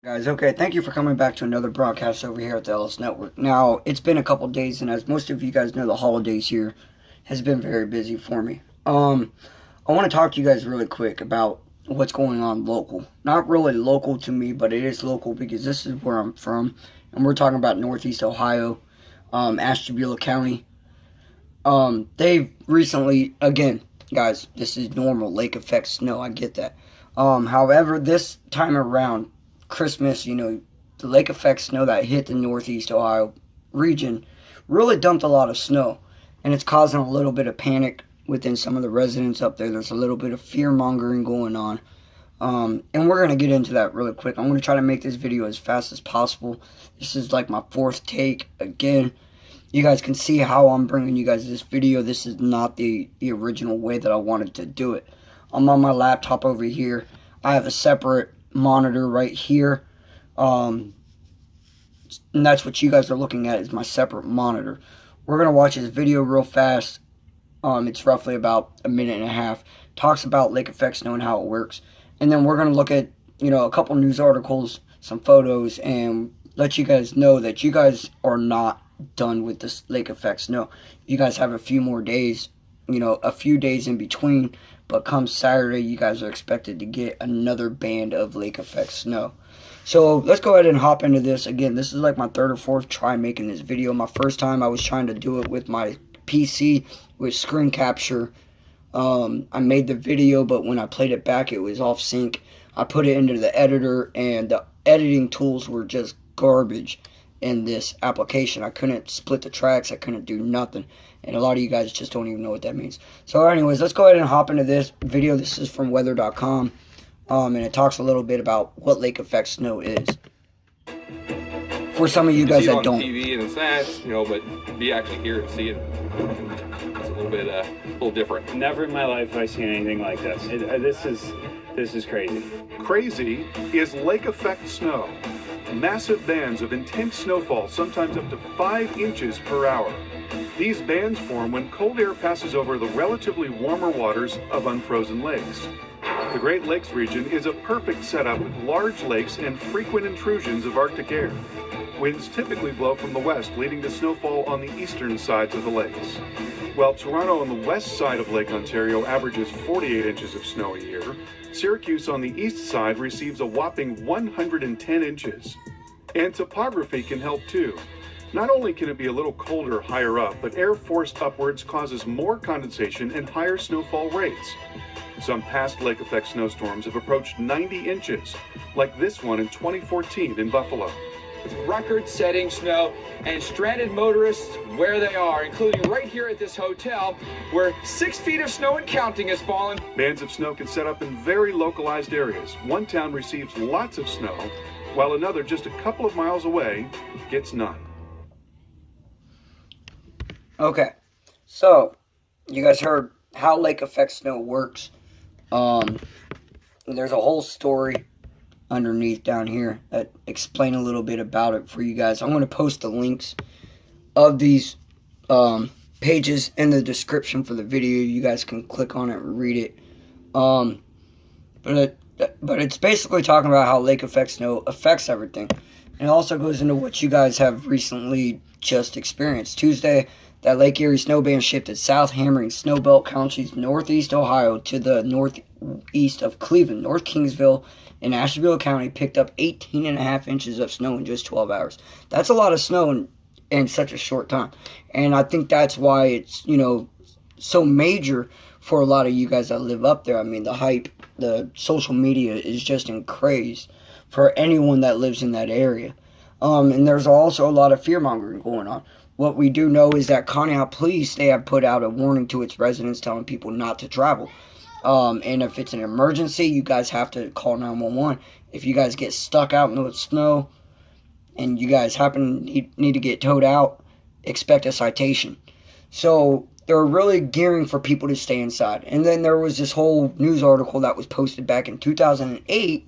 Guys, okay, thank you for coming back to another broadcast over here at the LS Network. Now, it's been a couple days, and as most of you guys know, the holidays here has been very busy for me. I want to talk to you guys really quick about what's going on local. Not really local to me, but it is local because this is where I'm from, and we're talking about Northeast Ohio, Ashtabula County. They've recently, again, guys, this is normal, lake effect snow, I get that. However, this time around, Christmas, the lake effect snow that hit the Northeast Ohio region really dumped a lot of snow, and it's causing a little bit of panic within some of the residents up there. There's a little bit of fear mongering going on, and we're going to get into that really quick. I'm going to try to make this video as fast as possible. This is like my fourth take. Again, you guys can see how I'm bringing you guys this video. This is not the original way that I wanted to do it. I'm on my laptop over here. I have a separate monitor right here, and that's what you guys are looking at is my separate monitor. We're gonna watch this video real fast. It's roughly about a minute and a half. Talks about lake effect snow and how it works, and then we're gonna look at a couple news articles, some photos, and let you guys know that you guys are not done with this lake effect snow. You guys have a few more days, a few days in between. But come Saturday, you guys are expected to get another band of lake effect snow. So let's go ahead and hop into this. Again, this is like my third or fourth try making this video. My first time I was trying to do it with my PC with screen capture. I made the video, but when I played it back, it was off sync. I put it into the editor, and the editing tools were just garbage in this application. I couldn't split the tracks. I couldn't do nothing. And a lot of you guys just don't even know what that means. So anyways, let's go ahead and hop into this video. This is from weather.com. And it talks a little bit about what lake effect snow is. For some of you guys that don't. TV and it's nice, but be actually here and see it. It's a little different. Never in my life have I seen anything like this. This is crazy. Crazy is lake effect snow. Massive bands of intense snowfall, sometimes up to 5 inches per hour. These bands form when cold air passes over the relatively warmer waters of unfrozen lakes. The Great Lakes region is a perfect setup with large lakes and frequent intrusions of Arctic air. Winds typically blow from the west, leading to snowfall on the eastern sides of the lakes. While Toronto on the west side of Lake Ontario averages 48 inches of snow a year, Syracuse on the east side receives a whopping 110 inches. And topography can help too. Not only can it be a little colder higher up, but air forced upwards causes more condensation and higher snowfall rates. Some past lake effect snowstorms have approached 90 inches, like this one in 2014 in Buffalo. Record-setting snow, and stranded motorists where they are, including right here at this hotel, where 6 feet of snow and counting has fallen. Bands of snow can set up in very localized areas. One town receives lots of snow, while another just a couple of miles away gets none. Okay, so you guys heard how lake effect snow works. There's a whole story underneath down here that explain a little bit about it for you guys. I'm going to post the links of these pages in the description for the video. You guys can click on it and read it. But it's basically talking about how lake effect snow affects everything. And it also goes into what you guys have recently just experienced. Tuesday, that Lake Erie snow band shifted south, hammering snowbelt counties northeast Ohio to the northeast of Cleveland. North Kingsville and Ashtabula County picked up 18.5 inches of snow in just 12 hours. That's a lot of snow in such a short time. And I think that's why it's, so major for a lot of you guys that live up there. I mean, the hype, the social media is just in craze for anyone that lives in that area. And there's also a lot of fear-mongering going on. What we do know is that Conneaut Police, they have put out a warning to its residents telling people not to travel. And if it's an emergency, you guys have to call 911. If you guys get stuck out in the snow and you guys need to get towed out, expect a citation. So they're really gearing for people to stay inside. And then there was this whole news article that was posted back in 2008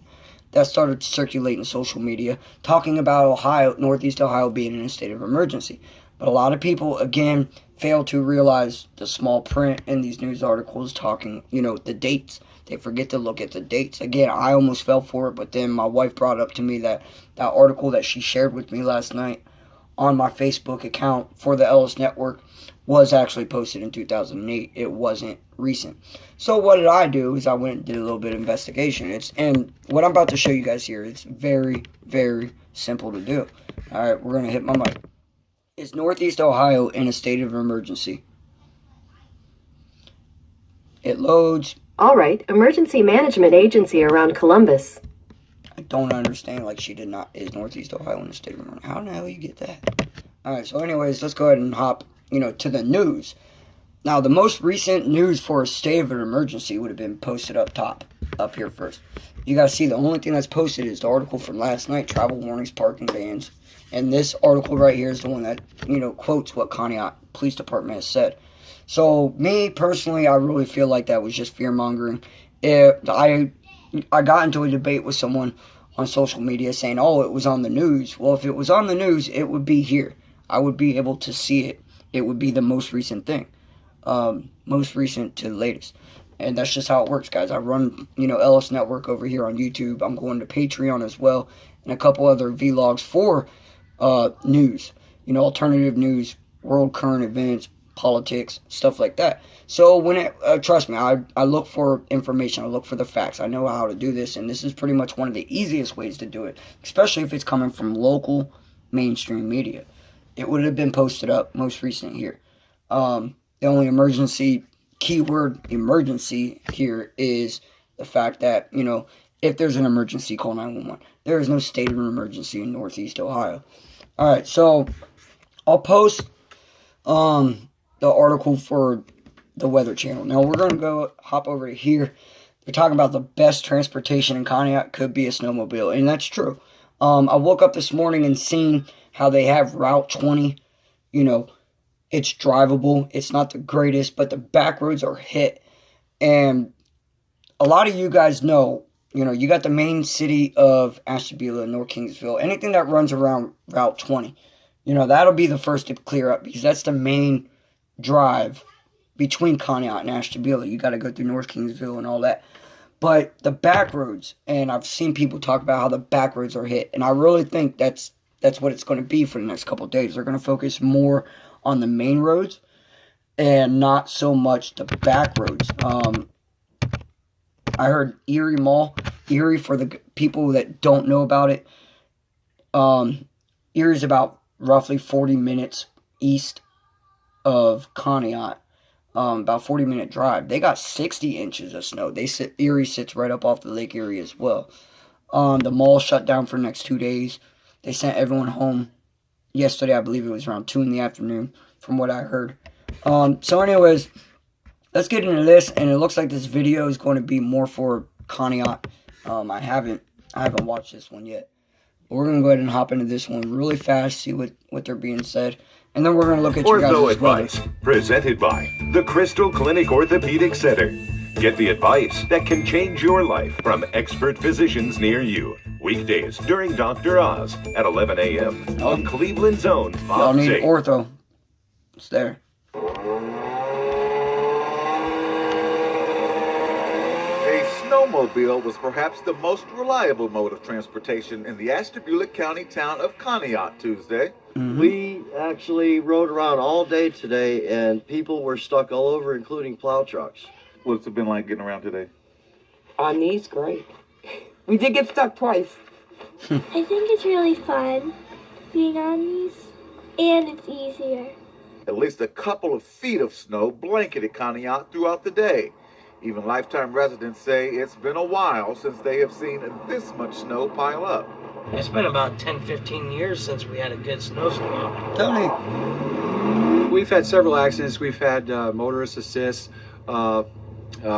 that started circulating social media talking about Ohio, Northeast Ohio being in a state of emergency. But a lot of people, again, fail to realize the small print in these news articles talking, the dates. They forget to look at the dates. Again, I almost fell for it, but then my wife brought up to me that article that she shared with me last night on my Facebook account for the Ellis Network was actually posted in 2008. It wasn't recent. So what did I do is I went and did a little bit of investigation. And what I'm about to show you guys here, it's very, very simple to do. All right, we're going to hit my mic. Is Northeast Ohio in a state of emergency? It loads. All right, Emergency Management Agency around Columbus. I don't understand, like she did not. Is Northeast Ohio in a state of emergency? How the hell you get that? All right, so anyways, let's go ahead and hop, to the news. Now, the most recent news for a state of an emergency would have been posted up top, up here first. You guys see the only thing that's posted is the article from last night, travel warnings, parking bans. And this article right here is the one that, quotes what Conneaut Police Department has said. So, me, personally, I really feel like that was just fear-mongering. I got into a debate with someone on social media saying, oh, it was on the news. Well, if it was on the news, it would be here. I would be able to see it. It would be the most recent thing. Most recent to the latest. And that's just how it works, guys. I run, Ellis Network over here on YouTube. I'm going to Patreon as well. And a couple other vlogs for news. Alternative news, world current events, politics, stuff like that. So when trust me, I look for information. I look for the facts. I know how to do this. And this is pretty much one of the easiest ways to do it. Especially if it's coming from local mainstream media. It would have been posted up most recent here. The only emergency, keyword emergency here is the fact that, if there's an emergency, call 911. There is no state of an emergency in Northeast Ohio. Alright, so I'll post the article for the Weather Channel. Now we're going to hop over to here. They're talking about the best transportation in Conneaut could be a snowmobile, and that's true. I woke up this morning and seen how they have Route 20, it's drivable. It's not the greatest, but the back roads are hit. And a lot of you guys know, you got the main city of Ashtabula, North Kingsville. Anything that runs around Route 20, that'll be the first to clear up because that's the main drive between Conneaut and Ashtabula. You got to go through North Kingsville and all that. But the back roads, and I've seen people talk about how the back roads are hit. And I really think that's what it's going to be for the next couple of days. They're going to focus more on the main roads and not so much the back roads. I heard Erie Mall. Erie, for the people that don't know about it, Erie is about roughly 40 minutes east of Conneaut. About 40-minute drive. They got 60 inches of snow. Erie sits right up off the Lake Erie as well. The mall shut down for the next 2 days. They sent everyone home yesterday. I believe it was around 2 in the afternoon, from what I heard. So anyways, let's get into this. And it looks like this video is going to be more for Conneaut. I haven't watched this one yet. But we're going to go ahead and hop into this one really fast, see what they're being said. And then we're going to look at you guys' Ortho Advice, presented by the Crystal Clinic Orthopedic Center. Get the advice that can change your life from expert physicians near you. Weekdays during Dr. Oz at 11 a.m. on Cleveland's own Y'all Fox need 8. ortho. It's there. A snowmobile was perhaps the most reliable mode of transportation in the Ashtabula County town of Conneaut Tuesday. We actually rode around all day today, and people were stuck all over, including plow trucks. What's it been like getting around today? On these, great. We did get stuck twice. I think it's really fun being on these, and it's easier. At least a couple of feet of snow blanketed Conneaut throughout the day. Even lifetime residents say it's been a while since they have seen this much snow pile up. It's been about 10-15 years since we had a good snowstorm. Tony. We've had several accidents. We've had motorist assists, a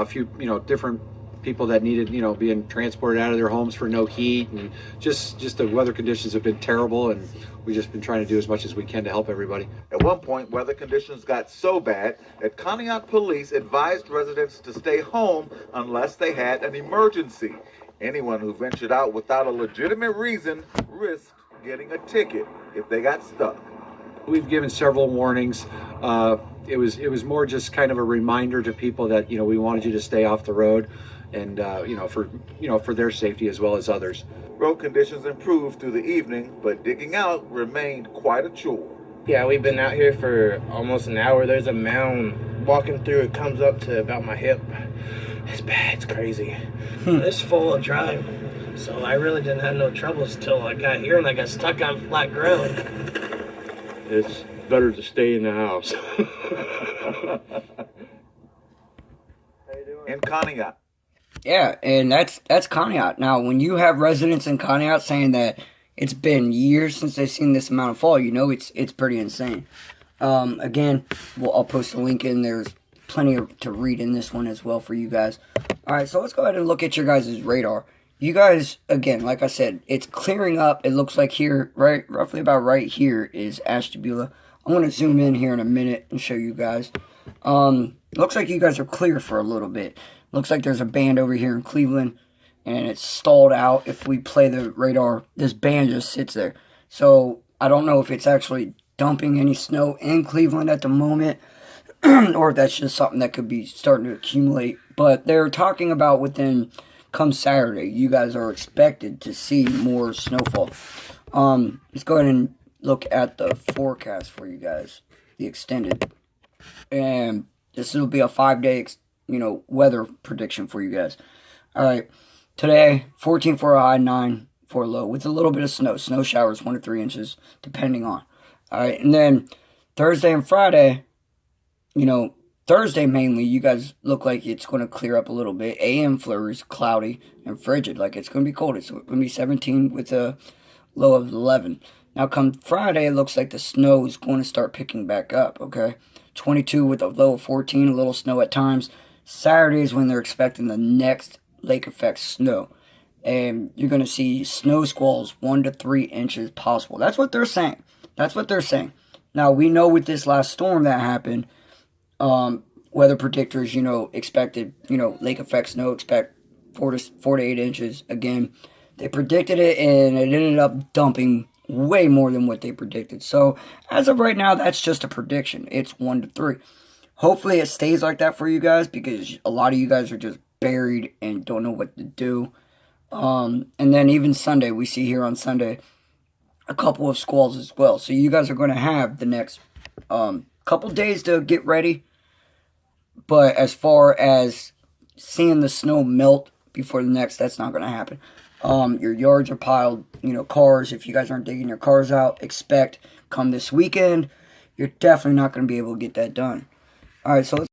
few, different people that needed, being transported out of their homes for no heat, and just the weather conditions have been terrible, and we've just been trying to do as much as we can to help everybody. At one point, weather conditions got so bad that Conneaut police advised residents to stay home unless they had an emergency. Anyone who ventured out without a legitimate reason risked getting a ticket if they got stuck. We've given several warnings. It was more just kind of a reminder to people that we wanted you to stay off the road, and for their safety as well as others. Road conditions improved through the evening, but digging out remained quite a chore. Yeah, we've been out here for almost an hour. There's a mound. Walking through it comes up to about my hip. It's bad. It's crazy. It's full of drive, so I really didn't have no troubles till I got here and I got stuck on flat ground. It's better to stay in the house. In Conneaut. Yeah, and that's Conneaut. Now, when you have residents in Conneaut saying that it's been years since they've seen this amount of fall, it's pretty insane. Again, I'll post a link in. There's plenty to read in this one as well for you guys. All right, so let's go ahead and look at your guys' radar. You guys, again, like I said, it's clearing up. It looks like here, roughly about right here is Ashtabula. I'm going to zoom in here in a minute and show you guys. Looks like you guys are clear for a little bit. Looks like there's a band over here in Cleveland, and it's stalled out. If we play the radar, this band just sits there. So I don't know if it's actually dumping any snow in Cleveland at the moment, or if that's just something that could be starting to accumulate. But they're talking about come Saturday, you guys are expected to see more snowfall. Let's go ahead and look at the forecast for you guys, the extended. And this will be a 5-day, weather prediction for you guys. All right, today, 14 for a high, 9 for a low, with a little bit of snow. Snow showers, 1 to 3 inches, depending on. All right, and then Thursday and Friday, Thursday mainly, you guys look like it's going to clear up a little bit. AM flurries, cloudy and frigid, like it's going to be cold. It's going to be 17 with a low of 11. Now, come Friday, it looks like the snow is going to start picking back up, okay? 22 with a low of 14, a little snow at times. Saturday is when they're expecting the next lake effect snow. And you're going to see snow squalls 1 to 3 inches possible. That's what they're saying. Now, we know with this last storm that happened, weather predictors, expected, lake effect snow, expect 4 to 8 inches. Again, they predicted it, and it ended up dumping way more than what they predicted. So, as of right now, that's just a prediction. It's 1 to 3. Hopefully, it stays like that for you guys, because a lot of you guys are just buried and don't know what to do. And then even Sunday, we see here on Sunday a couple of squalls as well. So, you guys are going to have the next couple days to get ready. But as far as seeing the snow melt before the next, that's not going to happen. Your yards are piled, cars. If you guys aren't digging your cars out, expect come this weekend, you're definitely not going to be able to get that done. All right, so let's